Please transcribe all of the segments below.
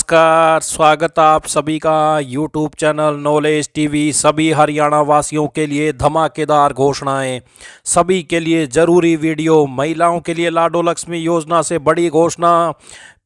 नमस्कार, स्वागत आप सभी का यूट्यूब चैनल नॉलेज टीवी। सभी हरियाणा वासियों के लिए धमाकेदार घोषणाएं, सभी के लिए ज़रूरी वीडियो। महिलाओं के लिए लाडो लक्ष्मी योजना से बड़ी घोषणा,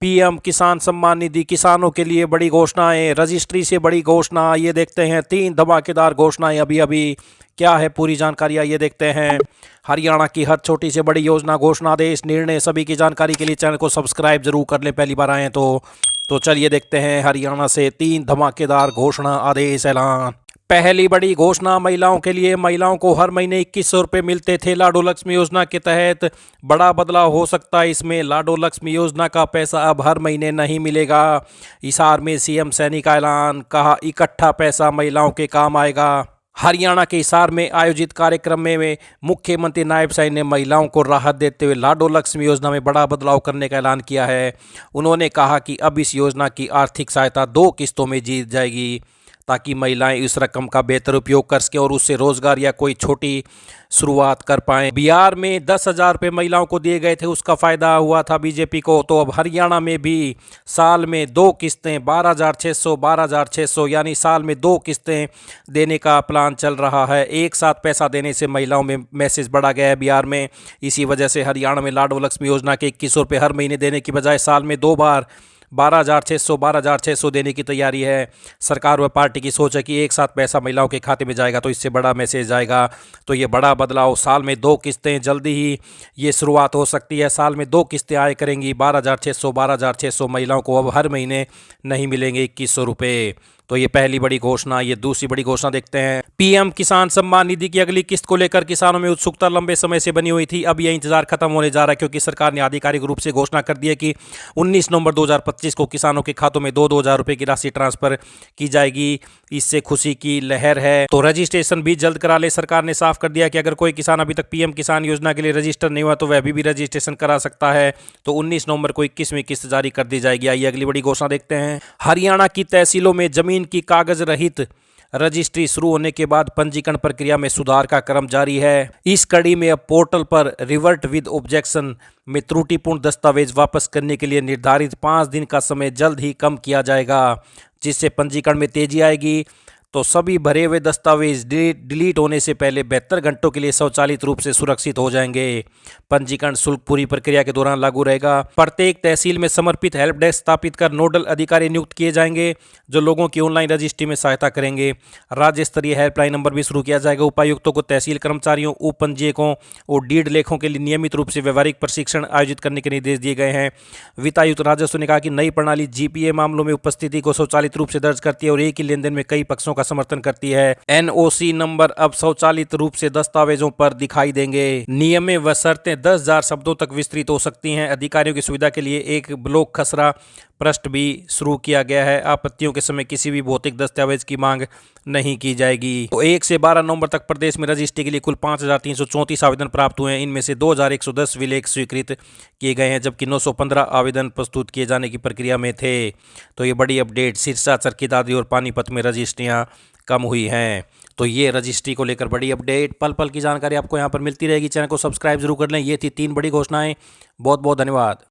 पीएम किसान सम्मान निधि, किसानों के लिए बड़ी घोषणाएं, रजिस्ट्री से बड़ी घोषणा। ये देखते हैं 3 धमाकेदार घोषणाएं अभी अभी। क्या है पूरी जानकारी, ये देखते हैं। हरियाणा की हर छोटी से बड़ी योजना, घोषणादेश, निर्णय, सभी की जानकारी के लिए चैनल को सब्सक्राइब जरूर कर लें पहली बार आए तो चलिए देखते हैं हरियाणा से 3 धमाकेदार घोषणा आदेश ऐलान। पहली बड़ी घोषणा महिलाओं के लिए। महिलाओं को हर महीने 2100 रुपये मिलते थे लाडो लक्ष्मी योजना के तहत। बड़ा बदलाव हो सकता है इसमें। लाडो लक्ष्मी योजना का पैसा अब हर महीने नहीं मिलेगा। हिसार में सीएम सैनी का ऐलान, कहा इकट्ठा पैसा महिलाओं के काम आएगा। हरियाणा के हिसार में आयोजित कार्यक्रम में मुख्यमंत्री नायब सैनी ने महिलाओं को राहत देते हुए लाडो लक्ष्मी योजना में बड़ा बदलाव करने का ऐलान किया है। उन्होंने कहा कि अब इस योजना की आर्थिक सहायता 2 किस्तों में दी जाएगी ताकि महिलाएं इस रकम का बेहतर उपयोग कर सकें और उससे रोजगार या कोई छोटी शुरुआत कर पाएं। बिहार में 10,000 रुपये महिलाओं को दिए गए थे, उसका फायदा हुआ था बीजेपी को। तो अब हरियाणा में भी साल में 2 किस्तें 12,600 यानी साल में 2 किस्तें देने का प्लान चल रहा है। एक साथ पैसा देने से महिलाओं में मैसेज बढ़ा गया है बिहार में। इसी वजह से हरियाणा में लाडो लक्ष्मी योजना के 2100 रुपये हर महीने देने की बजाय साल में 2 बार 12,600 देने की तैयारी है। सरकार व पार्टी की सोच है कि एक साथ पैसा महिलाओं के खाते में जाएगा तो इससे बड़ा मैसेज आएगा। तो ये बड़ा बदलाव, साल में 2 किस्तें, जल्दी ही ये शुरुआत हो सकती है। साल में 2 किस्तें आया करेंगी 12,600 महिलाओं को अब हर महीने नहीं मिलेंगे 2100 रुपये। तो ये पहली बड़ी घोषणा। ये दूसरी बड़ी घोषणा देखते हैं। पीएम किसान सम्मान निधि की अगली किस्त को लेकर किसानों में उत्सुकता लंबे समय से बनी हुई थी। अब यह इंतजार खत्म होने जा रहा है क्योंकि सरकार ने आधिकारिक रूप से घोषणा कर दी है कि 19 नवंबर 2025 को किसानों के खातों में 2-2 हज़ार रुपये की राशि ट्रांसफर की जाएगी। इससे खुशी की लहर है। तो रजिस्ट्रेशन भी जल्द करा ले। सरकार ने साफ कर दिया कि अगर कोई किसान अभी तक पीएम किसान योजना के लिए रजिस्टर नहीं हुआ तो वह अभी भी रजिस्ट्रेशन करा सकता है। तो 19 नवंबर को 21वीं किस्त जारी कर दी जाएगी। आइए अगली बड़ी घोषणा देखते हैं। हरियाणा की तहसीलों में जमीन की कागज रहित रजिस्ट्री शुरू होने के बाद पंजीकरण प्रक्रिया में सुधार का क्रम जारी है। इस कड़ी में अब पोर्टल पर रिवर्ट विद ऑब्जेक्शन में त्रुटिपूर्ण दस्तावेज वापस करने के लिए निर्धारित 5 दिन का समय जल्द ही कम किया जाएगा, जिससे पंजीकरण में तेजी आएगी। तो सभी भरे हुए दस्तावेज डिलीट होने से पहले 72 घंटों के लिए स्वचालित रूप से सुरक्षित हो जाएंगे। पंजीकरण शुल्क पूरी प्रक्रिया के दौरान लागू रहेगा। प्रत्येक तहसील में समर्पित हेल्प डेस्क स्थापित कर नोडल अधिकारी नियुक्त किए जाएंगे जो लोगों की ऑनलाइन रजिस्ट्री में सहायता करेंगे। राज्य स्तरीय हेल्पलाइन नंबर भी शुरू किया जाएगा। उपायुक्तों को तहसील कर्मचारियों, उप पंजीयकों और डीड लेखों के लिए नियमित रूप से व्यवहारिक प्रशिक्षण आयोजित करने के निर्देश दिए गए हैं। वित्तायुक्त राजस्व ने कहा कि नई प्रणाली जीपीए मामलों में उपस्थिति को स्वचालित रूप से दर्ज करती है और एक ही लेनदेन में कई पक्षों का समर्थन करती है। एनओसी नंबर अब स्वचालित रूप से दस्तावेजों पर दिखाई देंगे। नियमें व शर्तें 10,000 शब्दों तक विस्तृत हो सकती हैं। अधिकारियों की सुविधा के लिए एक ब्लॉक खसरा पृष्ठ भी शुरू किया गया है। आपत्तियों के समय किसी भी भौतिक दस्तावेज की मांग नहीं की जाएगी। तो 1 से 12 नवंबर तक प्रदेश में रजिस्ट्री के लिए कुल 5,334 आवेदन प्राप्त हुए हैं। इनमें से 2,110 विलेख स्वीकृत किए गए हैं, जबकि 915 आवेदन प्रस्तुत किए जाने की प्रक्रिया में थे। तो ये बड़ी अपडेट। सिरसा, चरखी दादरी और पानीपत में रजिस्ट्रियाँ कम हुई हैं। तो ये रजिस्ट्री को लेकर बड़ी अपडेट। पल पल की जानकारी आपको यहाँ पर मिलती रहेगी। चैनल को सब्सक्राइब जरूर कर लें। ये थी 3 बड़ी घोषणाएं। बहुत बहुत धन्यवाद।